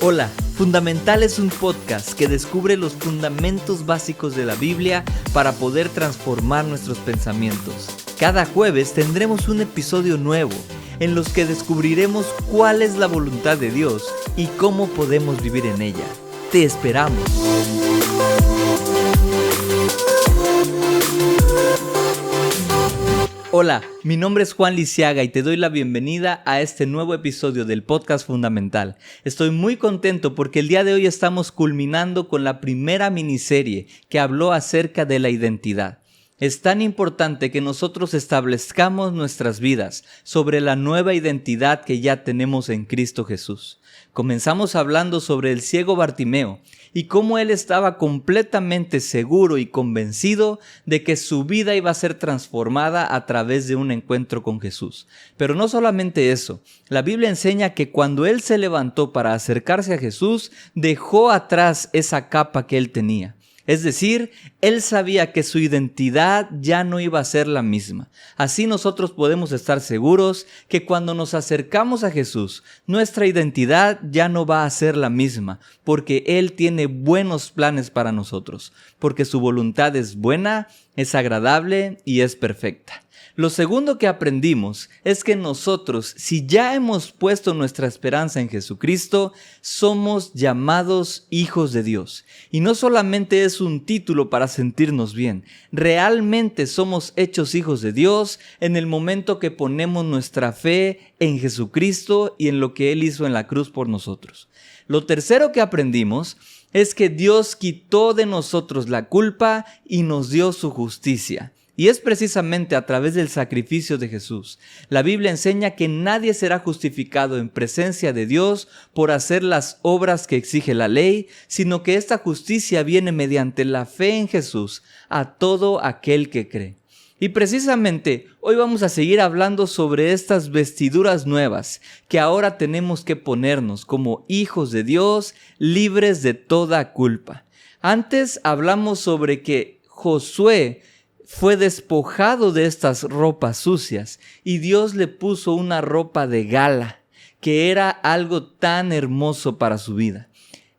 Hola, Fundamental es un podcast que descubre los fundamentos básicos de la Biblia para poder transformar nuestros pensamientos. Cada jueves tendremos un episodio nuevo en los que descubriremos cuál es la voluntad de Dios y cómo podemos vivir en ella. Te esperamos. Hola, mi nombre es Juan Lisiaga y te doy la bienvenida a este nuevo episodio del Podcast Fundamental. Estoy muy contento porque el día de hoy estamos culminando con la primera miniserie que habló acerca de la identidad. Es tan importante que nosotros establezcamos nuestras vidas sobre la nueva identidad que ya tenemos en Cristo Jesús. Comenzamos hablando sobre el ciego Bartimeo y cómo él estaba completamente seguro y convencido de que su vida iba a ser transformada a través de un encuentro con Jesús. Pero no solamente eso, la Biblia enseña que cuando él se levantó para acercarse a Jesús, dejó atrás esa capa que él tenía. Es decir, él sabía que su identidad ya no iba a ser la misma. Así nosotros podemos estar seguros que cuando nos acercamos a Jesús, nuestra identidad ya no va a ser la misma, porque Él tiene buenos planes para nosotros, porque su voluntad es buena, es agradable y es perfecta. Lo segundo que aprendimos es que nosotros, si ya hemos puesto nuestra esperanza en Jesucristo, somos llamados hijos de Dios. Y no solamente es un título para sentirnos bien, realmente somos hechos hijos de Dios en el momento que ponemos nuestra fe en Jesucristo y en lo que Él hizo en la cruz por nosotros. Lo tercero que aprendimos es que Dios quitó de nosotros la culpa y nos dio su justicia. Y es precisamente a través del sacrificio de Jesús. La Biblia enseña que nadie será justificado en presencia de Dios por hacer las obras que exige la ley, sino que esta justicia viene mediante la fe en Jesús a todo aquel que cree. Y precisamente hoy vamos a seguir hablando sobre estas vestiduras nuevas que ahora tenemos que ponernos como hijos de Dios, libres de toda culpa. Antes hablamos sobre que Josué fue despojado de estas ropas sucias y Dios le puso una ropa de gala, que era algo tan hermoso para su vida.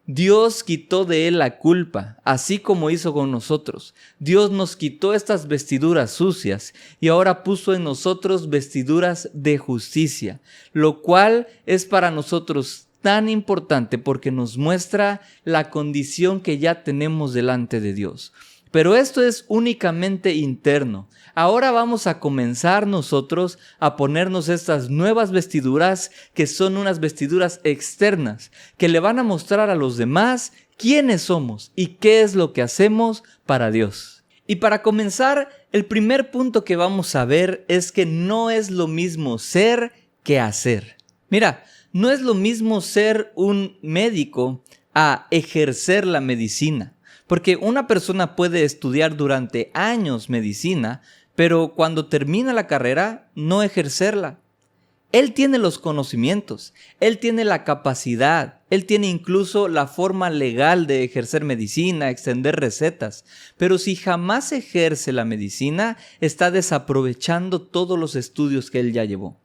Dios quitó de él la culpa, así como hizo con nosotros. Dios nos quitó estas vestiduras sucias y ahora puso en nosotros vestiduras de justicia, lo cual es para nosotros tan importante porque nos muestra la condición que ya tenemos delante de Dios. Pero esto es únicamente interno. Ahora vamos a comenzar nosotros a ponernos estas nuevas vestiduras que son unas vestiduras externas que le van a mostrar a los demás quiénes somos y qué es lo que hacemos para Dios. Y para comenzar, el primer punto que vamos a ver es que no es lo mismo ser que hacer. Mira, no es lo mismo ser un médico a ejercer la medicina. Porque una persona puede estudiar durante años medicina, pero cuando termina la carrera, no ejercerla. Él tiene los conocimientos, él tiene la capacidad, él tiene incluso la forma legal de ejercer medicina, extender recetas. Pero si jamás ejerce la medicina, está desaprovechando todos los estudios que él ya llevó.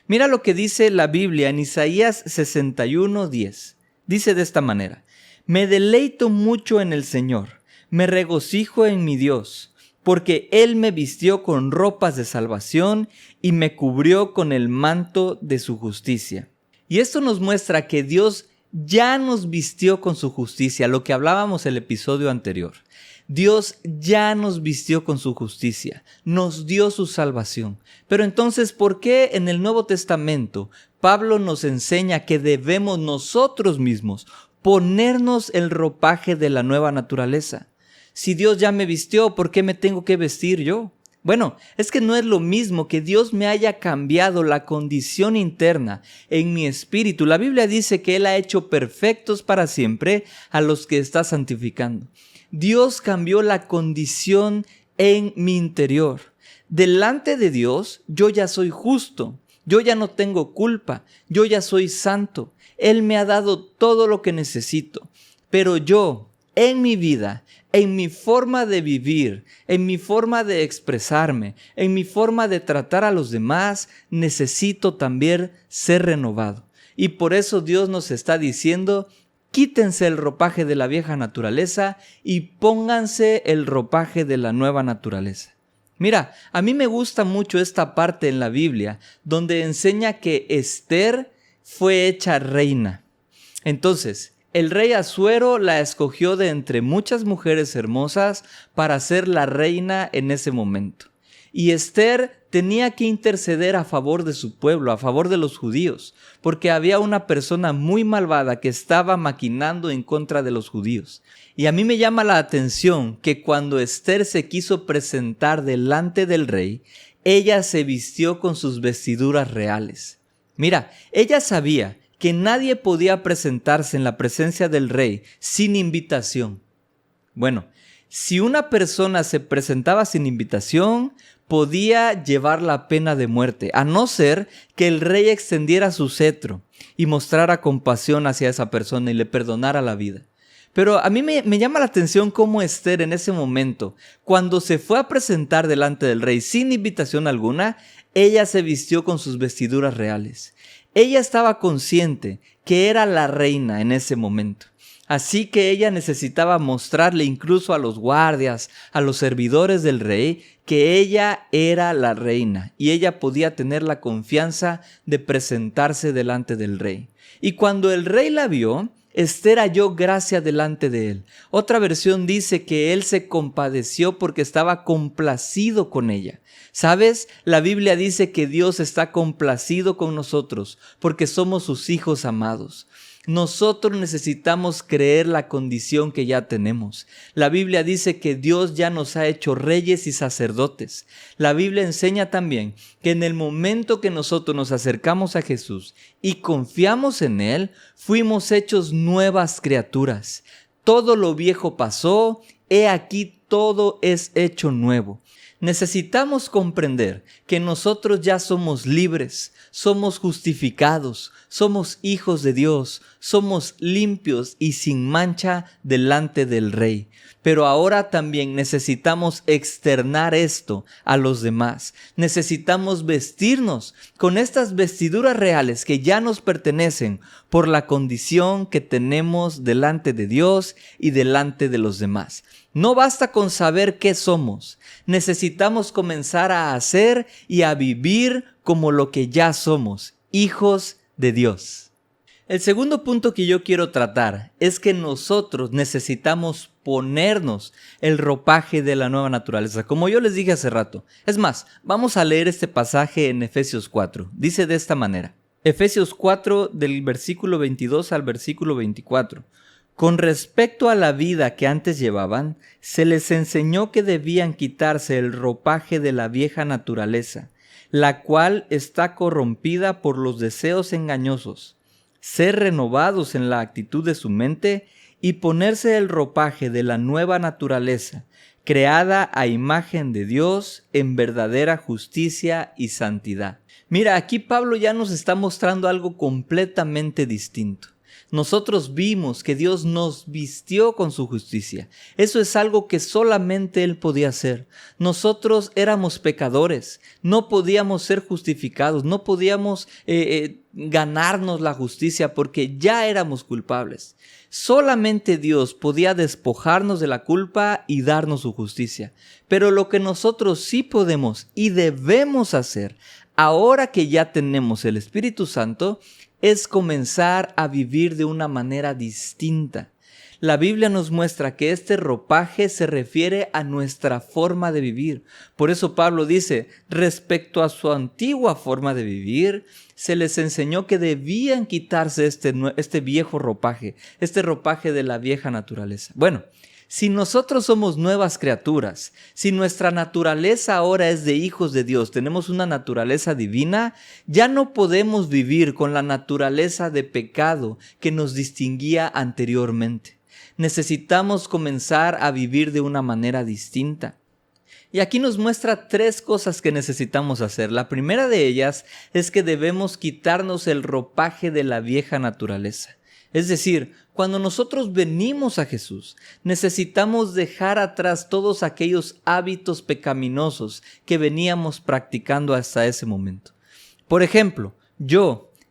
Mira lo que dice la Biblia en Isaías 61:10. Dice de esta manera: me deleito mucho en el Señor, me regocijo en mi Dios, porque Él me vistió con ropas de salvación y me cubrió con el manto de su justicia. Y esto nos muestra que Dios ya nos vistió con su justicia, lo que hablábamos el episodio anterior. Dios ya nos vistió con su justicia, nos dio su salvación. Pero entonces, ¿por qué en el Nuevo Testamento Pablo nos enseña que debemos nosotros mismos ponernos el ropaje de la nueva naturaleza? Si Dios ya me vistió, ¿por qué me tengo que vestir yo? Bueno, es que no es lo mismo que Dios me haya cambiado la condición interna en mi espíritu. La Biblia dice que Él ha hecho perfectos para siempre a los que está santificando. Dios cambió la condición en mi interior. Delante de Dios, yo ya soy justo. Yo ya no tengo culpa. Yo ya soy santo. Él me ha dado todo lo que necesito, pero yo, en mi vida, en mi forma de vivir, en mi forma de expresarme, en mi forma de tratar a los demás, necesito también ser renovado. Y por eso Dios nos está diciendo quítense el ropaje de la vieja naturaleza y pónganse el ropaje de la nueva naturaleza. Mira, a mí me gusta mucho esta parte en la Biblia donde enseña que Esther fue hecha reina. Entonces, el rey Asuero la escogió de entre muchas mujeres hermosas para ser la reina en ese momento. Y Esther tenía que interceder a favor de su pueblo, a favor de los judíos, porque había una persona muy malvada que estaba maquinando en contra de los judíos. Y a mí me llama la atención que cuando Esther se quiso presentar delante del rey, ella se vistió con sus vestiduras reales. Mira, ella sabía que nadie podía presentarse en la presencia del rey sin invitación. Bueno, si una persona se presentaba sin invitación, podía llevar la pena de muerte, a no ser que el rey extendiera su cetro y mostrara compasión hacia esa persona y le perdonara la vida. Pero a mí me llama la atención cómo Esther en ese momento, cuando se fue a presentar delante del rey sin invitación alguna, ella se vistió con sus vestiduras reales. Ella estaba consciente que era la reina en ese momento. Así que ella necesitaba mostrarle incluso a los guardias, a los servidores del rey, que ella era la reina y ella podía tener la confianza de presentarse delante del rey. Y cuando el rey la vio, Esther halló gracia delante de él. Otra versión dice que él se compadeció porque estaba complacido con ella. ¿Sabes? La Biblia dice que Dios está complacido con nosotros porque somos sus hijos amados. Nosotros necesitamos creer la condición que ya tenemos. La Biblia dice que Dios ya nos ha hecho reyes y sacerdotes. La Biblia enseña también que en el momento que nosotros nos acercamos a Jesús y confiamos en Él, fuimos hechos nuevas criaturas. Todo lo viejo pasó, he aquí todo es hecho nuevo. Necesitamos comprender que nosotros ya somos libres, somos justificados, somos hijos de Dios, somos limpios y sin mancha delante del Rey. Pero ahora también necesitamos externar esto a los demás. Necesitamos vestirnos con estas vestiduras reales que ya nos pertenecen por la condición que tenemos delante de Dios y delante de los demás. No basta con saber qué somos. Necesitamos comenzar a hacer y a vivir como lo que ya somos, hijos de Dios. El segundo punto que yo quiero tratar es que nosotros necesitamos ponernos el ropaje de la nueva naturaleza, como yo les dije hace rato. Es más, vamos a leer este pasaje en Efesios 4. Dice de esta manera, Efesios 4 del versículo 22 al versículo 24. Con respecto a la vida que antes llevaban, se les enseñó que debían quitarse el ropaje de la vieja naturaleza, la cual está corrompida por los deseos engañosos, ser renovados en la actitud de su mente y ponerse el ropaje de la nueva naturaleza, creada a imagen de Dios en verdadera justicia y santidad. Mira, aquí Pablo ya nos está mostrando algo completamente distinto. Nosotros vimos que Dios nos vistió con su justicia. Eso es algo que solamente Él podía hacer. Nosotros éramos pecadores, no podíamos ser justificados, no podíamos ganarnos la justicia porque ya éramos culpables. Solamente Dios podía despojarnos de la culpa y darnos su justicia. Pero lo que nosotros sí podemos y debemos hacer, ahora que ya tenemos el Espíritu Santo, es comenzar a vivir de una manera distinta. La Biblia nos muestra que este ropaje se refiere a nuestra forma de vivir. Por eso Pablo dice, respecto a su antigua forma de vivir, se les enseñó que debían quitarse este viejo ropaje, este ropaje de la vieja naturaleza. Bueno, si nosotros somos nuevas criaturas, si nuestra naturaleza ahora es de hijos de Dios, tenemos una naturaleza divina, ya no podemos vivir con la naturaleza de pecado que nos distinguía anteriormente. Necesitamos comenzar a vivir de una manera distinta. Y aquí nos muestra 3 cosas que necesitamos hacer. La primera de ellas es que debemos quitarnos el ropaje de la vieja naturaleza. Es decir, cuando nosotros venimos a Jesús, necesitamos dejar atrás todos aquellos hábitos pecaminosos que veníamos practicando hasta ese momento. Por ejemplo,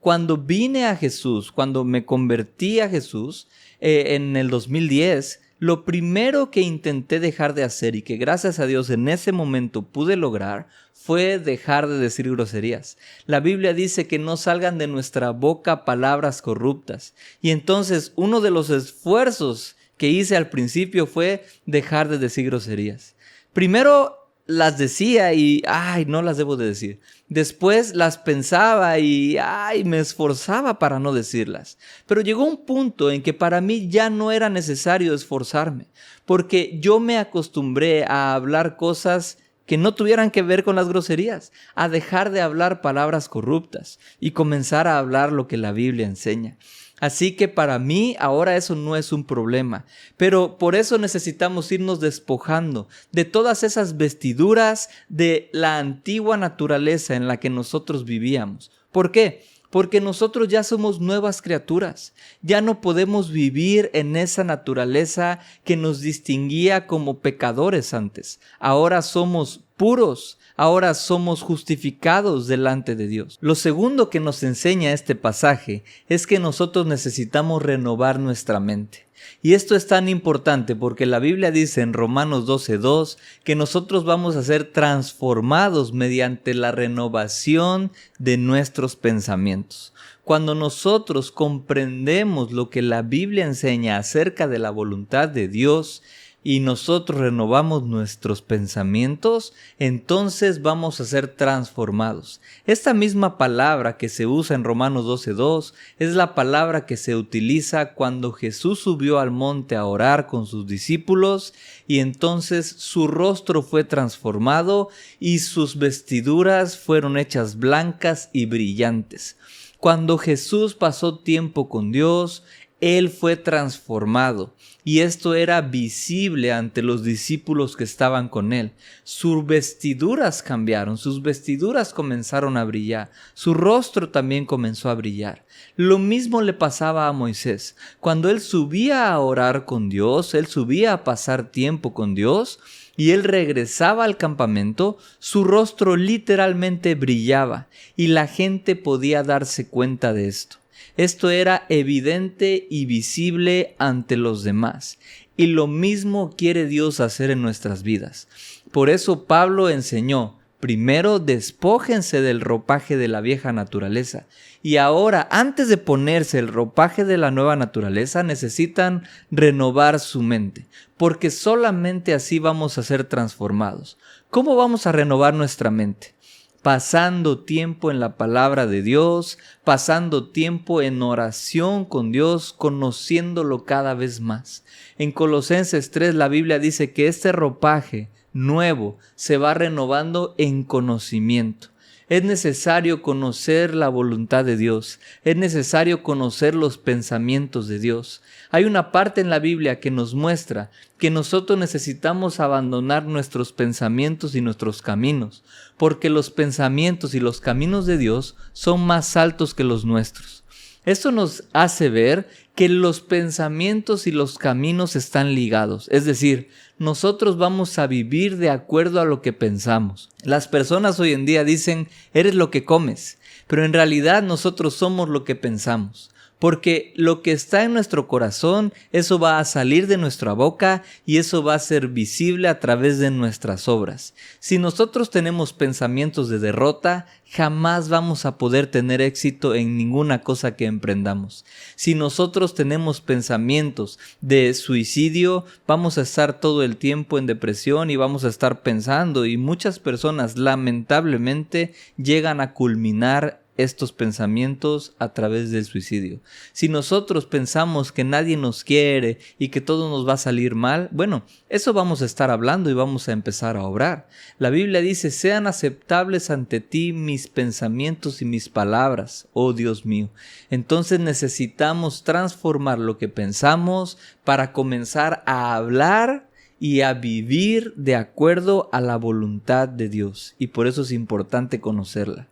Cuando vine a Jesús, cuando me convertí a Jesús en el 2010, lo primero que intenté dejar de hacer y que gracias a Dios en ese momento pude lograr fue dejar de decir groserías. La Biblia dice que no salgan de nuestra boca palabras corruptas. Y entonces uno de los esfuerzos que hice al principio fue dejar de decir groserías. Primero las decía y no las debo de decir. Después las pensaba y me esforzaba para no decirlas. Pero llegó un punto en que para mí ya no era necesario esforzarme, porque yo me acostumbré a hablar cosas que no tuvieran que ver con las groserías, a dejar de hablar palabras corruptas y comenzar a hablar lo que la Biblia enseña. Así que para mí ahora eso no es un problema, pero por eso necesitamos irnos despojando de todas esas vestiduras de la antigua naturaleza en la que nosotros vivíamos. ¿Por qué? Porque nosotros ya somos nuevas criaturas. Ya no podemos vivir en esa naturaleza que nos distinguía como pecadores antes. Ahora somos puros. Ahora somos justificados delante de Dios. Lo segundo que nos enseña este pasaje es que nosotros necesitamos renovar nuestra mente. Y esto es tan importante porque la Biblia dice en Romanos 12:2 que nosotros vamos a ser transformados mediante la renovación de nuestros pensamientos. Cuando nosotros comprendemos lo que la Biblia enseña acerca de la voluntad de Dios, y nosotros renovamos nuestros pensamientos, entonces vamos a ser transformados. Esta misma palabra que se usa en Romanos 12:2 es la palabra que se utiliza cuando Jesús subió al monte a orar con sus discípulos y entonces su rostro fue transformado y sus vestiduras fueron hechas blancas y brillantes. Cuando Jesús pasó tiempo con Dios, Él fue transformado y esto era visible ante los discípulos que estaban con Él. Sus vestiduras cambiaron, sus vestiduras comenzaron a brillar, su rostro también comenzó a brillar. Lo mismo le pasaba a Moisés. Cuando él subía a orar con Dios, él subía a pasar tiempo con Dios y él regresaba al campamento, su rostro literalmente brillaba y la gente podía darse cuenta de esto. Esto era evidente y visible ante los demás. Y lo mismo quiere Dios hacer en nuestras vidas. Por eso Pablo enseñó, primero despójense del ropaje de la vieja naturaleza. Y ahora, antes de ponerse el ropaje de la nueva naturaleza, necesitan renovar su mente. Porque solamente así vamos a ser transformados. ¿Cómo vamos a renovar nuestra mente? Pasando tiempo en la palabra de Dios, pasando tiempo en oración con Dios, conociéndolo cada vez más. En Colosenses 3 la Biblia dice que este ropaje nuevo se va renovando en conocimiento. Es necesario conocer la voluntad de Dios. Es necesario conocer los pensamientos de Dios. Hay una parte en la Biblia que nos muestra que nosotros necesitamos abandonar nuestros pensamientos y nuestros caminos, porque los pensamientos y los caminos de Dios son más altos que los nuestros. Esto nos hace ver que los pensamientos y los caminos están ligados, es decir, nosotros vamos a vivir de acuerdo a lo que pensamos. Las personas hoy en día dicen, eres lo que comes, pero en realidad nosotros somos lo que pensamos. Porque lo que está en nuestro corazón, eso va a salir de nuestra boca y eso va a ser visible a través de nuestras obras. Si nosotros tenemos pensamientos de derrota, jamás vamos a poder tener éxito en ninguna cosa que emprendamos. Si nosotros tenemos pensamientos de suicidio, vamos a estar todo el tiempo en depresión y vamos a estar pensando, y muchas personas lamentablemente llegan a culminar estos pensamientos a través del suicidio. Si nosotros pensamos que nadie nos quiere y que todo nos va a salir mal, bueno, eso vamos a estar hablando y vamos a empezar a obrar. La Biblia dice, sean aceptables ante ti mis pensamientos y mis palabras, oh Dios mío. Entonces necesitamos transformar lo que pensamos para comenzar a hablar y a vivir de acuerdo a la voluntad de Dios. Y por eso es importante conocerla,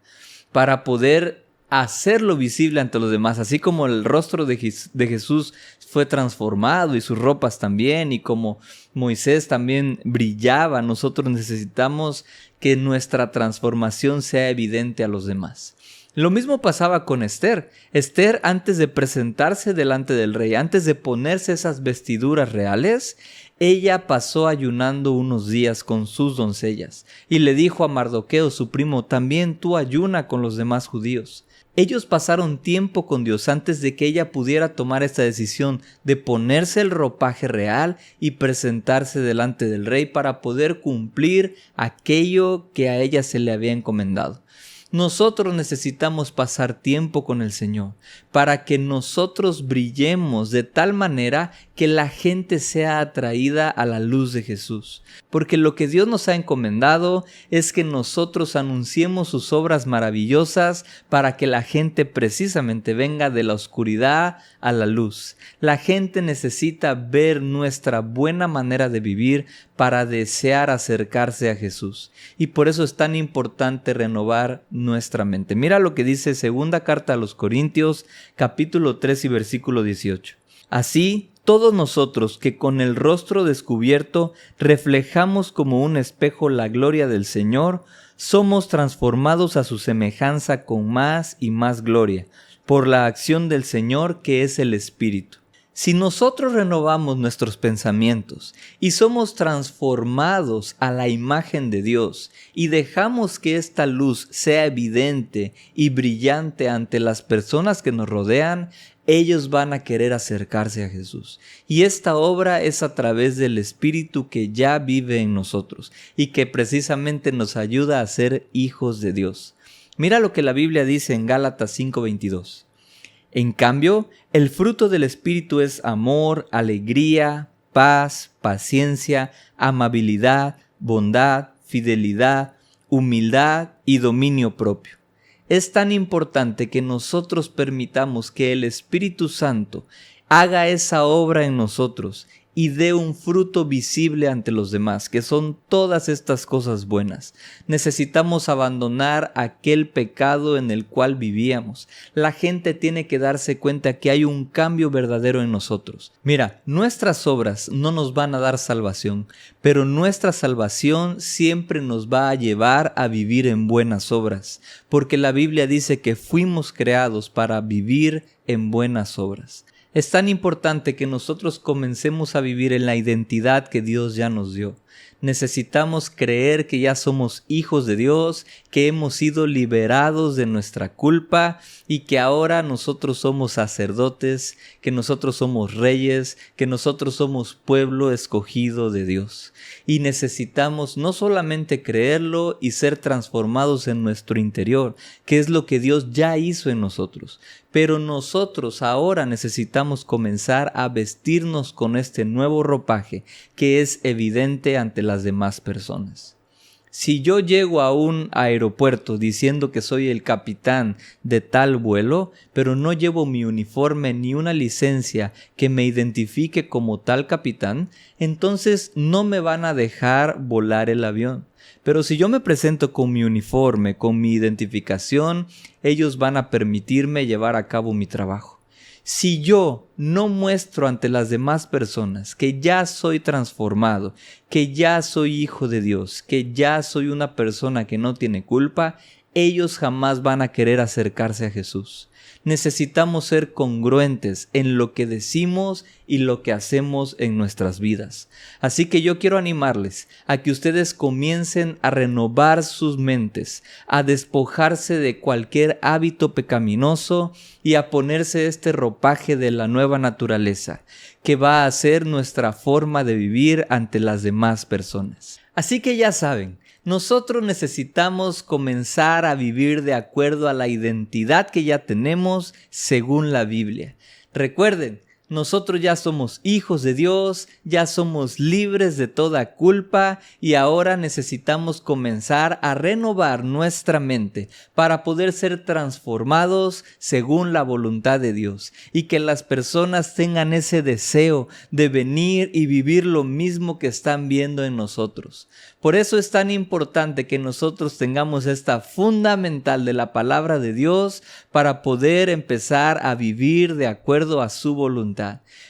para poder hacerlo visible ante los demás, así como el rostro de Jesús fue transformado y sus ropas también, y como Moisés también brillaba, nosotros necesitamos que nuestra transformación sea evidente a los demás. Lo mismo pasaba con Esther. Esther, antes de presentarse delante del rey, antes de ponerse esas vestiduras reales, ella pasó ayunando unos días con sus doncellas y le dijo a Mardoqueo, su primo, también tú ayuna con los demás judíos. Ellos pasaron tiempo con Dios antes de que ella pudiera tomar esta decisión de ponerse el ropaje real y presentarse delante del rey para poder cumplir aquello que a ella se le había encomendado. Nosotros necesitamos pasar tiempo con el Señor para que nosotros brillemos de tal manera que la gente sea atraída a la luz de Jesús. Porque lo que Dios nos ha encomendado es que nosotros anunciemos sus obras maravillosas para que la gente precisamente venga de la oscuridad a la luz. La gente necesita ver nuestra buena manera de vivir para desear acercarse a Jesús. Y por eso es tan importante renovar nuestra mente. Mira lo que dice segunda carta a los Corintios, capítulo 3 y versículo 18. Así, todos nosotros que con el rostro descubierto reflejamos como un espejo la gloria del Señor, somos transformados a su semejanza con más y más gloria, por la acción del Señor que es el Espíritu. Si nosotros renovamos nuestros pensamientos y somos transformados a la imagen de Dios y dejamos que esta luz sea evidente y brillante ante las personas que nos rodean, ellos van a querer acercarse a Jesús. Y esta obra es a través del Espíritu que ya vive en nosotros y que precisamente nos ayuda a ser hijos de Dios. Mira lo que la Biblia dice en Gálatas 5:22. En cambio, el fruto del Espíritu es amor, alegría, paz, paciencia, amabilidad, bondad, fidelidad, humildad y dominio propio. Es tan importante que nosotros permitamos que el Espíritu Santo haga esa obra en nosotros y dé un fruto visible ante los demás, que son todas estas cosas buenas. Necesitamos abandonar aquel pecado en el cual vivíamos. La gente tiene que darse cuenta que hay un cambio verdadero en nosotros. Mira, nuestras obras no nos van a dar salvación, pero nuestra salvación siempre nos va a llevar a vivir en buenas obras, porque la Biblia dice que fuimos creados para vivir en buenas obras. Es tan importante que nosotros comencemos a vivir en la identidad que Dios ya nos dio. Necesitamos creer que ya somos hijos de Dios, que hemos sido liberados de nuestra culpa y que ahora nosotros somos sacerdotes, que nosotros somos reyes, que nosotros somos pueblo escogido de Dios. Y necesitamos no solamente creerlo y ser transformados en nuestro interior, que es lo que Dios ya hizo en nosotros, pero nosotros ahora necesitamos comenzar a vestirnos con este nuevo ropaje que es evidente ante las demás personas. Si yo llego a un aeropuerto diciendo que soy el capitán de tal vuelo, pero no llevo mi uniforme ni una licencia que me identifique como tal capitán, entonces no me van a dejar volar el avión. Pero si yo me presento con mi uniforme, con mi identificación, ellos van a permitirme llevar a cabo mi trabajo. Si yo no muestro ante las demás personas que ya soy transformado, que ya soy hijo de Dios, que ya soy una persona que no tiene culpa, ellos jamás van a querer acercarse a Jesús. Necesitamos ser congruentes en lo que decimos y lo que hacemos en nuestras vidas. Así que yo quiero animarles a que ustedes comiencen a renovar sus mentes, a despojarse de cualquier hábito pecaminoso y a ponerse este ropaje de la nueva naturaleza, que va a ser nuestra forma de vivir ante las demás personas. Así que ya saben, nosotros necesitamos comenzar a vivir de acuerdo a la identidad que ya tenemos según la Biblia. Recuerden, nosotros ya somos hijos de Dios, ya somos libres de toda culpa y ahora necesitamos comenzar a renovar nuestra mente para poder ser transformados según la voluntad de Dios y que las personas tengan ese deseo de venir y vivir lo mismo que están viendo en nosotros. Por eso es tan importante que nosotros tengamos esta fundamental de la palabra de Dios para poder empezar a vivir de acuerdo a su voluntad.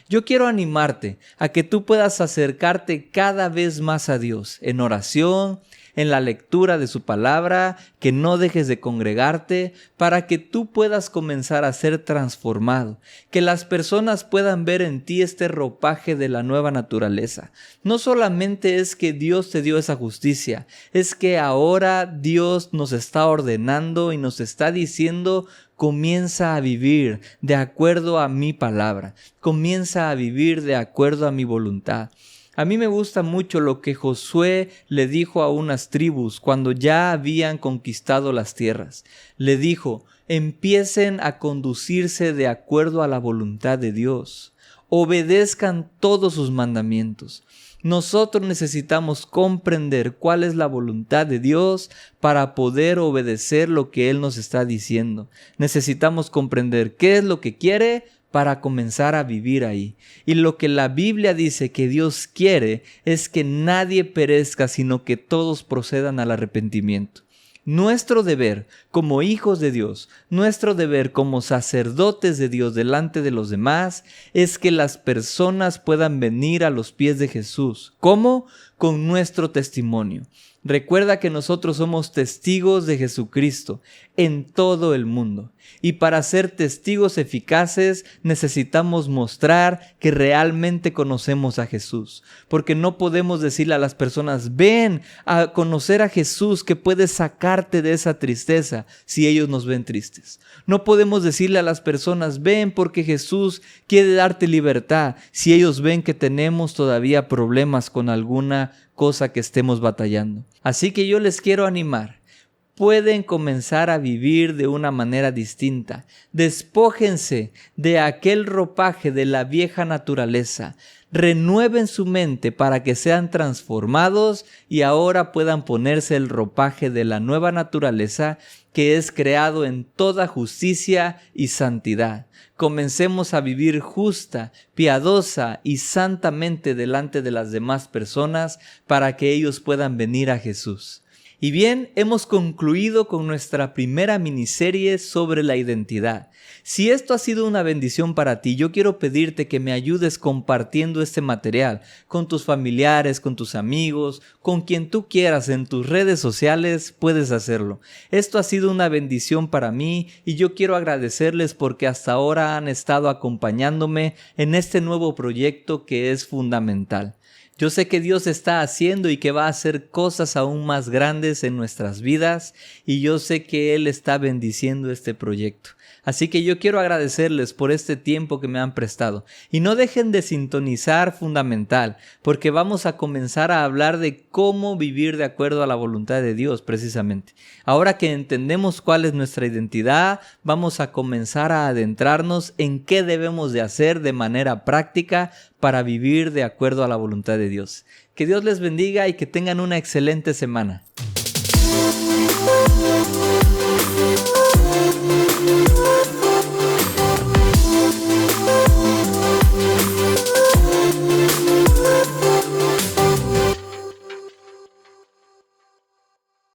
Yo quiero animarte a que tú puedas acercarte cada vez más a Dios en oración, en la lectura de su palabra, que no dejes de congregarte, para que tú puedas comenzar a ser transformado, que las personas puedan ver en ti este ropaje de la nueva naturaleza. No solamente es que Dios te dio esa justicia, es que ahora Dios nos está ordenando y nos está diciendo: comienza a vivir de acuerdo a mi palabra, comienza a vivir de acuerdo a mi voluntad. A mí me gusta mucho lo que Josué le dijo a unas tribus cuando ya habían conquistado las tierras. Le dijo: empiecen a conducirse de acuerdo a la voluntad de Dios, obedezcan todos sus mandamientos. Nosotros necesitamos comprender cuál es la voluntad de Dios para poder obedecer lo que Él nos está diciendo. Necesitamos comprender qué es lo que quiere para comenzar a vivir ahí. Y lo que la Biblia dice que Dios quiere es que nadie perezca, sino que todos procedan al arrepentimiento. Nuestro deber como hijos de Dios, nuestro deber como sacerdotes de Dios delante de los demás, es que las personas puedan venir a los pies de Jesús. ¿Cómo? Con nuestro testimonio. Recuerda que nosotros somos testigos de Jesucristo en todo el mundo. Y para ser testigos eficaces necesitamos mostrar que realmente conocemos a Jesús. Porque no podemos decirle a las personas: ven a conocer a Jesús que puede sacarte de esa tristeza, si ellos nos ven tristes. No podemos decirle a las personas: ven porque Jesús quiere darte libertad, si ellos ven que tenemos todavía problemas con alguna cosa que estemos batallando. Así que yo les quiero animar. Pueden comenzar a vivir de una manera distinta. Despójense de aquel ropaje de la vieja naturaleza. Renueven su mente para que sean transformados y ahora puedan ponerse el ropaje de la nueva naturaleza, que es creado en toda justicia y santidad. Comencemos a vivir justa, piadosa y santamente delante de las demás personas para que ellos puedan venir a Jesús. Y bien, hemos concluido con nuestra primera miniserie sobre la identidad. Si esto ha sido una bendición para ti, yo quiero pedirte que me ayudes compartiendo este material con tus familiares, con tus amigos, con quien tú quieras en tus redes sociales, puedes hacerlo. Esto ha sido una bendición para mí y yo quiero agradecerles porque hasta ahora han estado acompañándome en este nuevo proyecto que es fundamental. Yo sé que Dios está haciendo y que va a hacer cosas aún más grandes en nuestras vidas y yo sé que Él está bendiciendo este proyecto. Así que yo quiero agradecerles por este tiempo que me han prestado. Y no dejen de sintonizar Fundamental, porque vamos a comenzar a hablar de cómo vivir de acuerdo a la voluntad de Dios precisamente. Ahora que entendemos cuál es nuestra identidad, vamos a comenzar a adentrarnos en qué debemos de hacer de manera práctica para vivir de acuerdo a la voluntad de Dios. Que Dios les bendiga y que tengan una excelente semana.